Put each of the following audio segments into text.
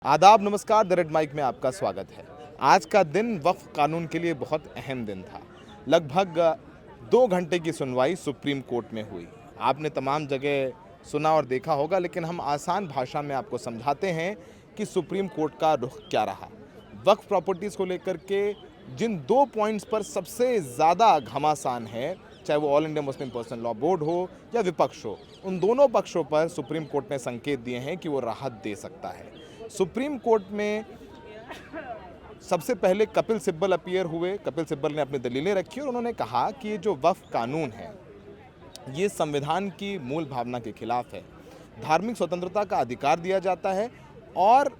आदाब, नमस्कार। The red mic में आपका स्वागत है। आज का दिन वक्फ कानून के लिए बहुत अहम दिन था। लगभग 2 घंटे की सुनवाई सुप्रीम कोर्ट में हुई। आपने तमाम जगह सुना और देखा होगा, लेकिन हम आसान भाषा में आपको समझाते हैं कि सुप्रीम कोर्ट का रुख क्या रहा। वक्फ प्रॉपर्टीज़ को लेकर के जिन 2 पॉइंट्स पर सबसे ज़्यादा घमासान है, चाहे वो all India Muslim personal law board हो या विपक्ष हो, उन दोनों पक्षों पर सुप्रीम कोर्ट ने संकेत दिए हैं कि वो राहत दे सकता है। सुप्रीम कोर्ट में सबसे पहले कपिल सिब्बल अपीयर हुए। कपिल सिब्बल ने अपनी दलीलें रखी और उन्होंने कहा कि ये जो वक्फ कानून है, ये संविधान की मूल भावना के खिलाफ है। धार्मिक स्वतंत्रता का अधिकार दिया जाता है और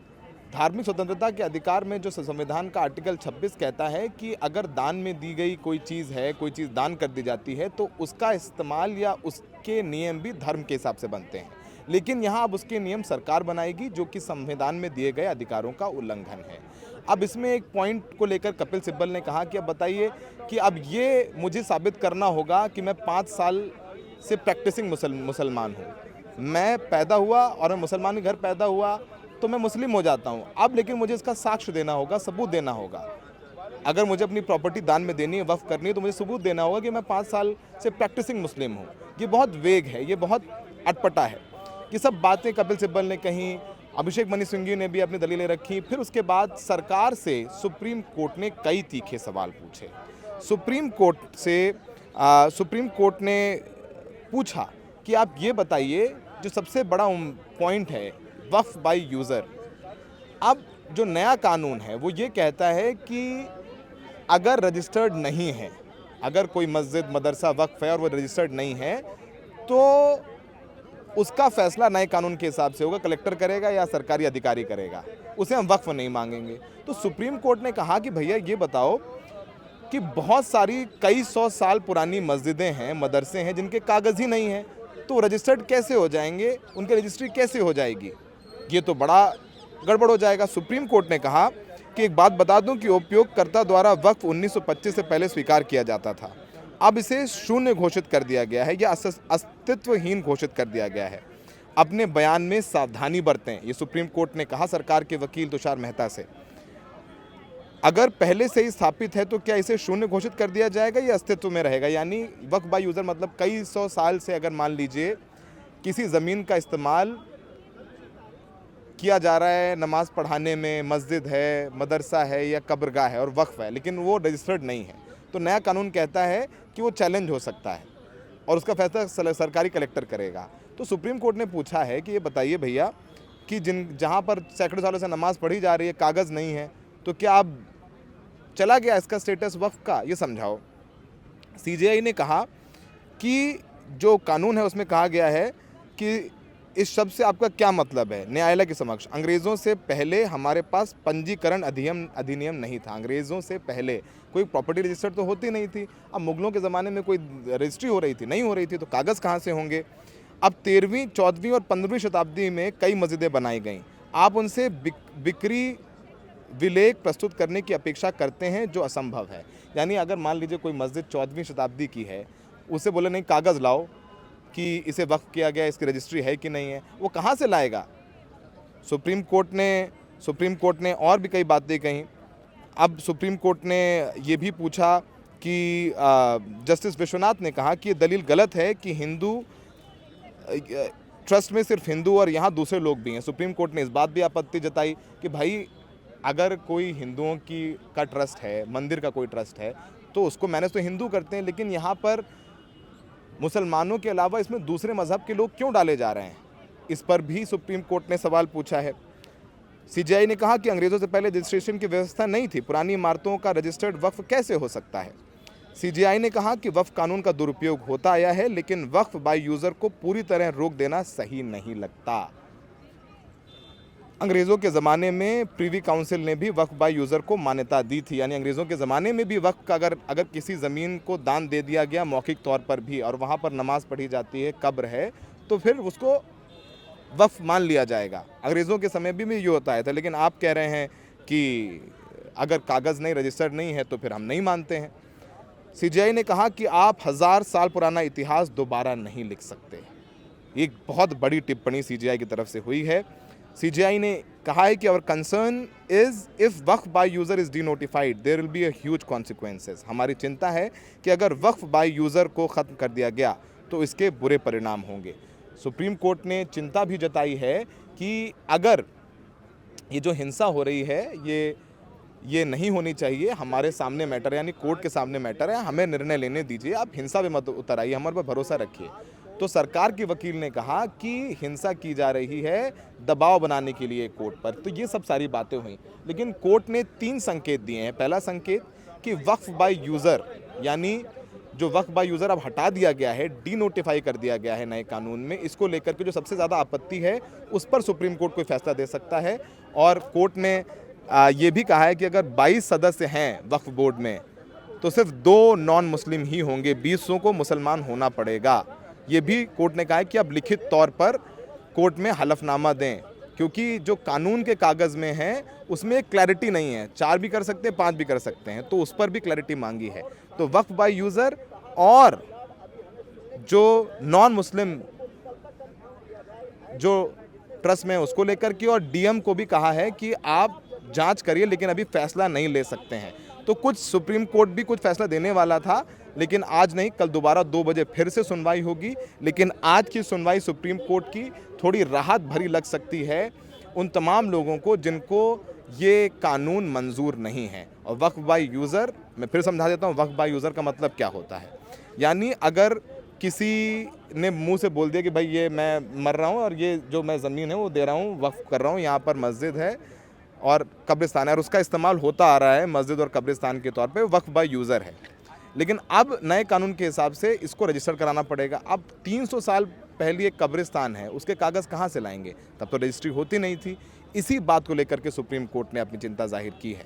धार्मिक स्वतंत्रता के अधिकार में जो संविधान का आर्टिकल 26 कहता है कि अगर दान में दी गई कोई चीज़ है, कोई चीज़ दान कर दी जाती है, तो उसका इस्तेमाल या उसके नियम भी धर्म के हिसाब से बनते हैं। लेकिन यहाँ अब उसके नियम सरकार बनाएगी, जो कि संविधान में दिए गए अधिकारों का उल्लंघन है। अब इसमें एक पॉइंट को लेकर कपिल सिब्बल ने कहा कि अब बताइए कि अब ये मुझे साबित करना होगा कि मैं 5 साल से प्रैक्टिसिंग मुसलमान हूँ। मैं पैदा हुआ और मैं मुसलमान के घर पैदा हुआ तो मैं मुस्लिम हो जाता हूँ। अब लेकिन मुझे इसका साक्ष्य देना होगा, सबूत देना होगा। अगर मुझे अपनी प्रॉपर्टी दान में देनी है, वक्फ करनी है, तो मुझे सबूत देना होगा कि मैं 5 साल से प्रैक्टिसिंग मुस्लिम हूँ। ये बहुत वेग है, ये बहुत अटपटा है। ये सब बातें कपिल सिब्बल ने कहीं, अभिषेक मनु सिंघवी ने भी अपनी दलीलें रखी। फिर उसके बाद सरकार से सुप्रीम कोर्ट ने कई तीखे सवाल पूछे। सुप्रीम कोर्ट ने पूछा कि आप ये बताइए, जो सबसे बड़ा पॉइंट है वक्फ बाय यूज़र। अब जो नया कानून है वो ये कहता है कि अगर रजिस्टर्ड नहीं है, अगर कोई मस्जिद मदरसा वक्फ है और वो रजिस्टर्ड नहीं है, तो उसका फैसला नए कानून के हिसाब से होगा, कलेक्टर करेगा या सरकारी अधिकारी करेगा, उसे हम वक्फ नहीं मांगेंगे। तो सुप्रीम कोर्ट ने कहा कि भैया ये बताओ कि बहुत सारी कई 100 साल पुरानी मस्जिदें हैं, मदरसे हैं, जिनके कागज़ ही नहीं हैं, तो रजिस्टर्ड कैसे हो जाएंगे, उनकी रजिस्ट्री कैसे हो जाएगी? ये तो बड़ा गड़बड़ हो जाएगा। सुप्रीम कोर्ट ने कहा कि एक बात बता दूं कि उपयोगकर्ता द्वारा वक्फ 1925 से पहले स्वीकार किया जाता था। अब इसे शून्य घोषित कर दिया गया है या अस्तित्वहीन घोषित कर दिया गया है। अपने बयान में सावधानी बरतें, ये सुप्रीम कोर्ट ने कहा सरकार के वकील तुषार मेहता से। अगर पहले से ही स्थापित है तो क्या इसे शून्य घोषित कर दिया जाएगा या अस्तित्व में रहेगा? यानी वक्फ बाय यूज़र मतलब कई 100 साल से अगर मान लीजिए किसी ज़मीन का इस्तेमाल किया जा रहा है नमाज पढ़ाने में, मस्जिद है, मदरसा है या कब्रगाह है और वक्फ है, लेकिन वो रजिस्टर्ड नहीं है, तो नया कानून कहता है कि वो चैलेंज हो सकता है और उसका फैसला सरकारी कलेक्टर करेगा। तो सुप्रीम कोर्ट ने पूछा है कि ये बताइए भैया कि जहाँ पर सैकड़ों सालों से नमाज पढ़ी जा रही है, कागज़ नहीं है, तो क्या अब चला गया इसका स्टेटस वक्फ का? ये समझाओ। सीजेआई ने कहा कि जो कानून है उसमें कहा गया है कि इस शब्द से आपका क्या मतलब है? न्यायालय के समक्ष, अंग्रेज़ों से पहले हमारे पास पंजीकरण अधिनियम नहीं था। अंग्रेज़ों से पहले कोई प्रॉपर्टी रजिस्टर तो होती नहीं थी। अब मुगलों के ज़माने में कोई रजिस्ट्री हो रही थी? नहीं हो रही थी, तो कागज़ कहाँ से होंगे? अब 13वीं, 14वीं और 15वीं शताब्दी में कई मस्जिदें बनाई गईं। आप उनसे बिक्री विलेख प्रस्तुत करने की अपेक्षा करते हैं, जो असंभव है। यानी अगर मान लीजिए कोई मस्जिद 14वीं शताब्दी की है, उसे बोले नहीं कागज़ लाओ कि इसे वक्फ किया गया, इसकी रजिस्ट्री है कि नहीं है, वो कहाँ से लाएगा? सुप्रीम कोर्ट ने और भी कई बातें कहीं। अब सुप्रीम कोर्ट ने ये भी पूछा कि जस्टिस विश्वनाथ ने कहा कि ये दलील गलत है कि हिंदू ट्रस्ट में सिर्फ हिंदू और यहाँ दूसरे लोग भी हैं। सुप्रीम कोर्ट ने इस बात भी आपत्ति जताई कि भाई अगर कोई हिंदुओं का ट्रस्ट है, मंदिर का कोई ट्रस्ट है, तो उसको मैनेज तो हिंदू करते हैं, लेकिन यहाँ पर मुसलमानों के अलावा इसमें दूसरे मज़हब के लोग क्यों डाले जा रहे हैं? इस पर भी सुप्रीम कोर्ट ने सवाल पूछा है। सीजेआई ने कहा कि अंग्रेज़ों से पहले रजिस्ट्रेशन की व्यवस्था नहीं थी, पुरानी इमारतों का रजिस्टर्ड वक्फ कैसे हो सकता है? सीजेआई ने कहा कि वक्फ कानून का दुरुपयोग होता आया है, लेकिन वक्फ बाय यूज़र को पूरी तरह रोक देना सही नहीं लगता। अंग्रेज़ों के ज़माने में प्रीवी काउंसिल ने भी वक्फ बाय यूज़र को मान्यता दी थी। यानी अंग्रेज़ों के ज़माने में भी वक्फ का अगर किसी ज़मीन को दान दे दिया गया मौखिक तौर पर भी, और वहाँ पर नमाज़ पढ़ी जाती है, कब्र है, तो फिर उसको वक्फ मान लिया जाएगा। अंग्रेज़ों के समय भी ये होता है था, लेकिन आप कह रहे हैं कि अगर कागज़ नहीं, रजिस्टर्ड नहीं है, तो फिर हम नहीं मानते हैं। सीजेआई ने कहा कि आप 1000 साल पुराना इतिहास दोबारा नहीं लिख सकते। एक बहुत बड़ी टिप्पणी सीजेआई की तरफ से हुई है। सीजेआई ने कहा है कि our concern is if waqf by user is denotified there will be a huge consequences. हमारी चिंता है कि अगर वक्फ बाय यूज़र को ख़त्म कर दिया गया तो इसके बुरे परिणाम होंगे। सुप्रीम कोर्ट ने चिंता भी जताई है कि अगर ये जो हिंसा हो रही है ये नहीं होनी चाहिए, हमारे सामने मैटर, यानी कोर्ट के सामने मैटर है, हमें निर्णय लेने दीजिए, आप हिंसा में मत उतर आइए, हमारे पर भरोसा रखिए। तो सरकार के वकील ने कहा कि हिंसा की जा रही है दबाव बनाने के लिए कोर्ट पर। तो ये सब सारी बातें हुई, लेकिन कोर्ट ने 3 संकेत दिए हैं। पहला संकेत कि वक्फ बाय यूज़र, यानी जो वक्फ बाय यूज़र अब हटा दिया गया है, डी नोटिफाई कर दिया गया है नए कानून में, इसको लेकर के जो सबसे ज़्यादा आपत्ति है उस पर सुप्रीम कोर्ट कोई फैसला दे सकता है। और कोर्ट ने ये भी कहा है कि अगर 22 सदस्य हैं वक्फ बोर्ड में तो सिर्फ 2 नॉन मुस्लिम ही होंगे, 20 को मुसलमान होना पड़ेगा। ये भी कोर्ट ने कहा है कि अब लिखित तौर पर कोर्ट में हलफनामा दें, क्योंकि जो कानून के कागज़ में है उसमें क्लैरिटी नहीं है, 4 भी कर सकते हैं, 5 भी कर सकते हैं, तो उस पर भी क्लैरिटी मांगी है। तो वक्फ बाय यूज़र और जो नॉन मुस्लिम जो ट्रस्ट में उसको लेकर के, और डीएम को भी कहा है कि आप जांच करिए लेकिन अभी फैसला नहीं ले सकते हैं। तो कुछ सुप्रीम कोर्ट भी कुछ फैसला देने वाला था, लेकिन आज नहीं, कल दोबारा 2 बजे फिर से सुनवाई होगी। लेकिन आज की सुनवाई सुप्रीम कोर्ट की थोड़ी राहत भरी लग सकती है उन तमाम लोगों को जिनको ये कानून मंजूर नहीं है। और वक्फ बाय यूज़र, मैं फिर समझा देता हूँ वक्फ बाय यूज़र का मतलब क्या होता है। यानी अगर किसी ने मुंह से बोल दिया कि भाई ये मैं मर रहा हूँ और ये जो मैं ज़मीन है वो दे रहा हूँ, वक्फ कर रहा हूँ, यहाँ पर मस्जिद है और कब्रिस्तान है और उसका इस्तेमाल होता आ रहा है मस्जिद और कब्रिस्तान के तौर पे, वक्फ बाय यूज़र है। लेकिन अब नए कानून के हिसाब से इसको रजिस्टर कराना पड़ेगा। अब 300 साल पहले एक कब्रिस्तान है, उसके कागज़ कहाँ से लाएंगे, तब तो रजिस्ट्री होती नहीं थी। इसी बात को लेकर के सुप्रीम कोर्ट ने अपनी चिंता जाहिर की है।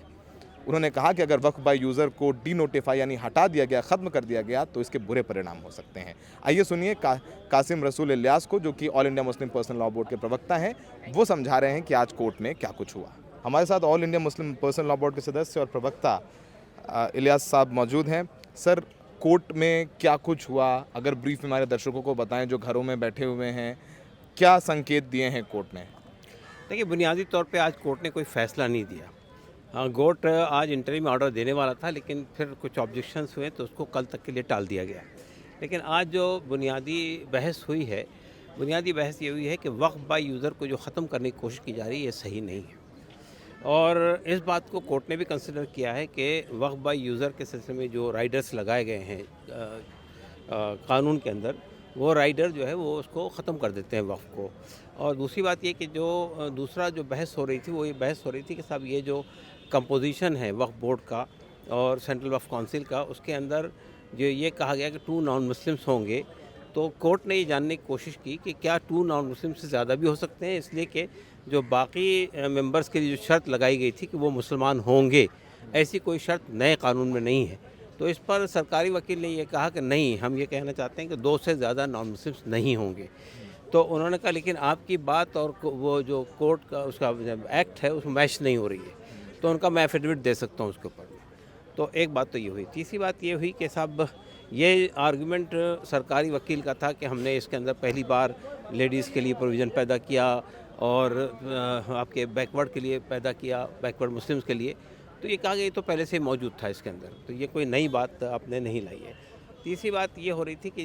उन्होंने कहा कि अगर वक्फ बाय यूज़र को डी नोटिफाई यानी हटा दिया गया, ख़त्म कर दिया गया, तो इसके बुरे परिणाम हो सकते हैं। आइए सुनिए कासिम रसूल इलियास को, जो कि all India Muslim personal law board के प्रवक्ता हैं, वो समझा रहे हैं कि आज कोर्ट में क्या कुछ हुआ। हमारे साथ all India Muslim personal law board के सदस्य और प्रवक्ता इलियास साहब मौजूद हैं। सर, कोर्ट में क्या कुछ हुआ, अगर ब्रीफ में हमारे दर्शकों को बताएं जो घरों में बैठे हुए हैं, क्या संकेत दिए हैं कोर्ट ने? देखिए, बुनियादी तौर पे आज कोर्ट ने कोई फ़ैसला नहीं दिया। हाँ, कोर्ट आज इंटरिम ऑर्डर देने वाला था, लेकिन फिर कुछ ऑब्जेक्शंस हुए तो उसको कल तक के लिए टाल दिया गया। लेकिन आज जो बुनियादी बहस हुई है, बुनियादी बहस ये हुई है कि वक्फ बाय यूज़र को जो ख़त्म करने की कोशिश की जा रही है ये सही नहीं है। और इस बात को कोर्ट ने भी कंसिडर किया है कि वक्फ बाय यूज़र के सिलसिले में जो राइडर्स लगाए गए हैं कानून के अंदर, वो राइडर जो है वो उसको ख़त्म कर देते हैं वक्फ को। और दूसरी बात ये कि जो दूसरा जो बहस हो रही थी वो ये बहस हो रही थी कि साहब ये जो कंपोजिशन है वक्फ बोर्ड का और सेंट्रल वक्फ काउंसिल का, उसके अंदर जो ये कहा गया कि 2 नॉन मुस्लिम्स होंगे, तो कोर्ट ने ये जानने की कोशिश की कि क्या 2 नॉन मुस्लिम से ज़्यादा भी हो सकते हैं, इसलिए कि जो बाकी मेंबर्स के लिए जो शर्त लगाई गई थी कि वो मुसलमान होंगे, ऐसी कोई शर्त नए कानून में नहीं है। तो इस पर सरकारी वकील ने ये कहा कि नहीं, हम ये कहना चाहते हैं कि 2 से ज़्यादा नॉन मुस्लिम्स नहीं होंगे। तो उन्होंने कहा लेकिन आपकी बात और वो जो कोर्ट का उसका एक्ट है उसमें मैच नहीं हो रही है, तो उनका मैं एफिडेविट दे सकता हूँ उसके ऊपर। तो एक बात तो ये हुई। तीसरी बात ये हुई कि साहब ये आर्गुमेंट सरकारी वकील का था कि हमने इसके अंदर पहली बार लेडीज़ के लिए प्रोविज़न पैदा किया और आपके बैकवर्ड के लिए पैदा किया, बैकवर्ड मुस्लिम्स के लिए। तो ये कहा गया ये तो पहले से मौजूद था इसके अंदर, तो ये कोई नई बात आपने नहीं लाई है। तीसरी बात ये हो रही थी कि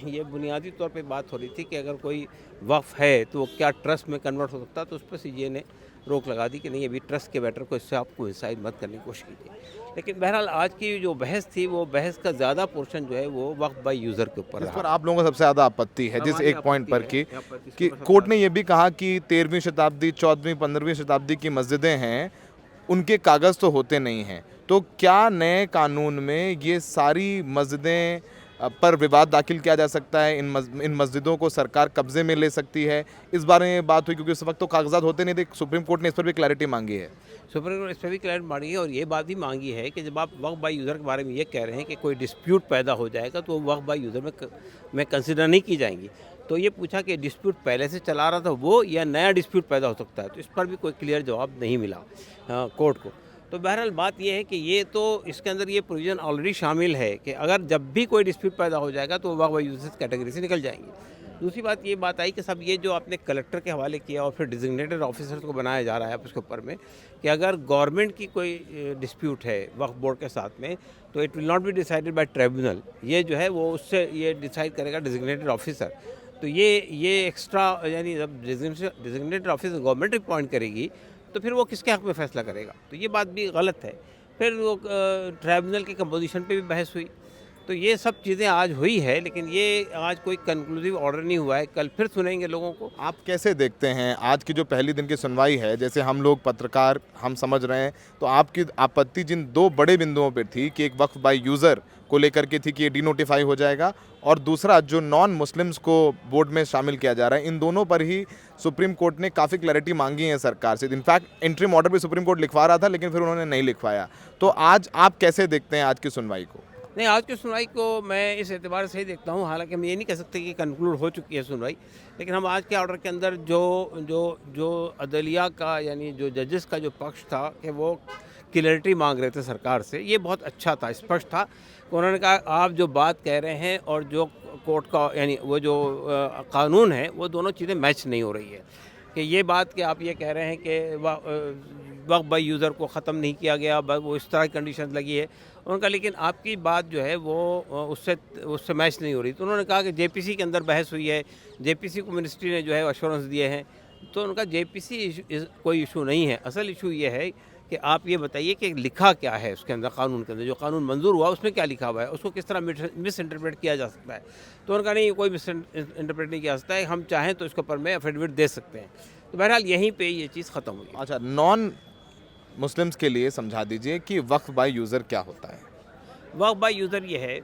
ये बुनियादी तौर पे बात हो रही थी कि अगर कोई वक्फ है तो वो क्या ट्रस्ट में कन्वर्ट हो सकता है, तो उस पर सीजे ने रोक लगा दी कि नहीं, अभी ट्रस्ट के मैटर को इससे आपको इंसाइड मत करने की कोशिश कीजिए। लेकिन बहरहाल आज की जो बहस थी वो बहस का ज़्यादा पोर्शन जो है वो वक्फ बाय यूज़र के ऊपर इस पर आप लोगों को सबसे ज़्यादा आपत्ति है जिस एक पॉइंट पर कि कोर्ट ने ये भी कहा कि 13वीं शताब्दी, 14वीं, 15वीं शताब्दी की मस्जिदें हैं, उनके कागज़ तो होते नहीं हैं। तो क्या नए कानून में ये सारी मस्जिदें पर विवाद दाखिल किया जा सकता है, इन मस्जिदों को सरकार कब्जे में ले सकती है? इस बारे में बात हुई क्योंकि उस वक्त तो कागजात होते नहीं थे। सुप्रीम कोर्ट ने इस पर भी क्लैरिटी मांगी है। सुप्रीम कोर्ट इस पर भी क्लैरिटी मांगी है और ये बात भी मांगी है कि जब आप वक्फ बाय यूज़र के बारे में ये कह रहे हैं कि कोई डिस्प्यूट पैदा हो जाएगा तो वक्फ बाय यूज़र में कंसिडर नहीं की जाएंगी। तो ये पूछा कि डिस्प्यूट पहले से चला रहा था वो या नया डिस्प्यूट पैदा हो सकता है, तो इस पर भी कोई क्लियर जवाब नहीं मिला कोर्ट को। तो बहरहाल बात यह है कि ये तो इसके अंदर ये प्रोविज़न ऑलरेडी शामिल है कि अगर जब भी कोई डिस्प्यूट पैदा हो जाएगा तो वक्फ बाय यूज़र कैटेगरी से निकल जाएंगे। दूसरी बात ये बात आई कि सब ये जो आपने कलेक्टर के हवाले किया और फिर डिजिग्नेटेड ऑफिसर्स को बनाया जा रहा है उसके ऊपर में कि अगर गवर्नमेंट की कोई डिस्प्यूट है वक्फ बोर्ड के साथ में तो it will not be decided by tribunal, ये जो है वो उससे ये डिसाइड करेगा डिजिग्नेटेड ऑफिसर। तो ये एक्स्ट्रा यानी जब डिजिग्नेटेड ऑफिसर गवर्नमेंट अपॉइंट करेगी तो फिर वो किसके हक़ में फ़ैसला करेगा, तो ये बात भी गलत है। फिर वो ट्राइब्यूनल की कंपोजिशन पे भी बहस हुई। तो ये सब चीज़ें आज हुई है, लेकिन ये आज कोई कंक्लूसिव ऑर्डर नहीं हुआ है, कल फिर सुनेंगे लोगों को। आप कैसे देखते हैं आज की जो पहली दिन की सुनवाई है, जैसे हम लोग पत्रकार हम समझ रहे हैं, तो आपकी आपत्ति जिन दो बड़े बिंदुओं पर थी कि एक वक्फ बाय यूज़र को लेकर के थी कि ये डीनोटिफाई हो जाएगा, और दूसरा जो नॉन मुस्लिम्स को बोर्ड में शामिल किया जा रहा है, इन दोनों पर ही सुप्रीम कोर्ट ने काफ़ी क्लैरिटी मांगी है सरकार से। इनफैक्ट इंटरिम ऑर्डर भी सुप्रीम कोर्ट लिखवा रहा था, लेकिन फिर उन्होंने नहीं लिखवाया। तो आज आप कैसे देखते हैं आज की सुनवाई को? नहीं, आज की सुनवाई को मैं इस एतबार से ही देखता हूँ, हालांकि हम ये नहीं कह सकते कि कंक्लूड हो चुकी है सुनवाई, लेकिन हम आज के ऑर्डर के अंदर जो अदलिया का यानी जो जजेस का जो पक्ष था कि वो क्लैरिटी मांग रहे थे सरकार से, ये बहुत अच्छा था, स्पष्ट था। उन्होंने कहा आप जो बात कह रहे हैं और जो कोर्ट का यानी वो जो कानून है वो दोनों चीज़ें मैच नहीं हो रही है। कि ये बात कि आप ये कह रहे हैं कि वक्फ बाय यूज़र को ख़त्म नहीं किया गया, वो इस तरह की कंडीशन लगी है उनका, लेकिन आपकी बात जो है वो उससे मैच नहीं हो रही। तो उन्होंने कहा कि जेपीसी के अंदर बहस हुई है, जेपीसी को मिनिस्ट्री ने जो है अश्योरेंस दिए हैं। तो उनका जेपीसी कोई इशू नहीं है, असल इशू ये है कि आप ये बताइए कि लिखा क्या है उसके अंदर, कानून के अंदर जो कानून मंजूर हुआ उसमें क्या लिखा हुआ है, उसको किस तरह मिस इंटरप्रेट किया जा सकता है। तो उनका नहीं, कोई मिस इंटरप्रेट नहीं किया जा सकता है, हम चाहें तो इसके ऊपर में एफिडेविट दे सकते हैं। तो बहरहाल यहीं पे ये चीज़ ख़त्म हुई। अच्छा, नॉन मुस्लिम्स के लिए समझा दीजिए कि वक्फ बाय यूज़र क्या होता है? वक्फ बाय यूज़र ये है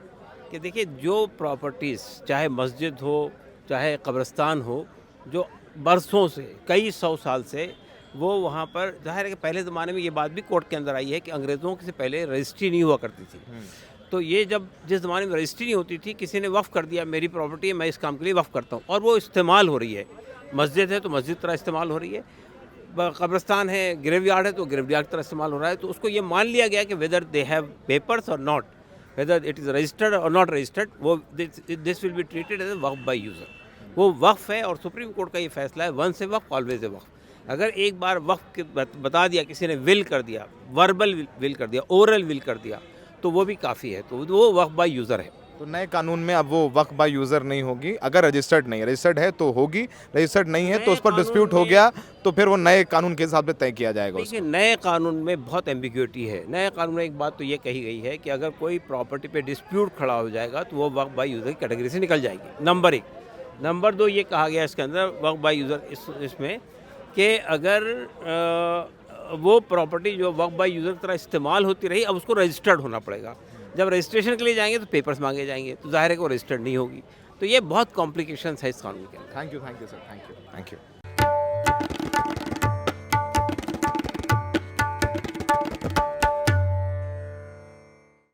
कि देखिए जो प्रॉपर्टीज़ चाहे मस्जिद हो चाहे कब्रिस्तान हो, जो बरसों से कई सौ साल से वो वहाँ पर, ज़ाहिर है कि पहले ज़माने में ये बात भी कोर्ट के अंदर आई है कि अंग्रेज़ों से पहले रजिस्ट्री नहीं हुआ करती थी। तो ये जब जिस ज़माने में रजिस्ट्री नहीं होती थी, किसी ने वफ़ कर दिया मेरी प्रॉपर्टी है मैं इस काम के लिए वफ़ करता हूँ, और वो इस्तेमाल हो रही है। मस्जिद है तो मस्जिद तरह इस्तेमाल हो रही है, कब्रिस्तान है, ग्रेवयार्ड है तो ग्रेवयार्ड तरह इस्तेमाल हो रहा है। तो उसको ये मान लिया गया कि वेदर दे हैव पेपर्स और not, whether it is registered और नॉट रजिस्टर्ड, वो this will be treated as a waqf by user. वो वक्फ है, और सुप्रीम कोर्ट का ये फैसला है, once a Waqf always a वक्फ। अगर एक बार वक्फ बता दिया, किसी ने विल कर दिया, वर्बल विल कर दिया, ओरल विल कर दिया, तो वो भी काफ़ी है, तो वो वक्फ बाय यूज़र है। तो नए कानून में अब वो वक्फ बाय यूज़र नहीं होगी, अगर रजिस्टर्ड नहीं है, रजिस्टर्ड है तो होगी, रजिस्टर्ड नहीं है तो उस पर डिस्प्यूट हो गया तो फिर वो नए कानून के हिसाब से तय किया जाएगा। देखिए, नए कानून में बहुत एम्बिग्यूटी है। नए कानून में एक बात तो ये कही गई है कि अगर कोई प्रॉपर्टी पे डिस्प्यूट खड़ा हो जाएगा तो वो वक्फ बाय यूज़र की कैटेगरी से निकल जाएगी, नंबर 1। नंबर 2 ये कहा गया इसके अंदर वक्फ बाय यूज़र इसमें कि अगर वो प्रॉपर्टी जो वक्फ बाय यूज़र की तरह इस्तेमाल होती रही, अब उसको रजिस्टर्ड होना पड़ेगा। जब रजिस्ट्रेशन के लिए जाएंगे तो पेपर्स मांगे जाएंगे, तो ज़ाहिर है कि वो रजिस्टर्ड नहीं होगी। तो ये बहुत कॉम्प्लिकेशंस है इस कानून के अंदर। Thank you sir, thank you.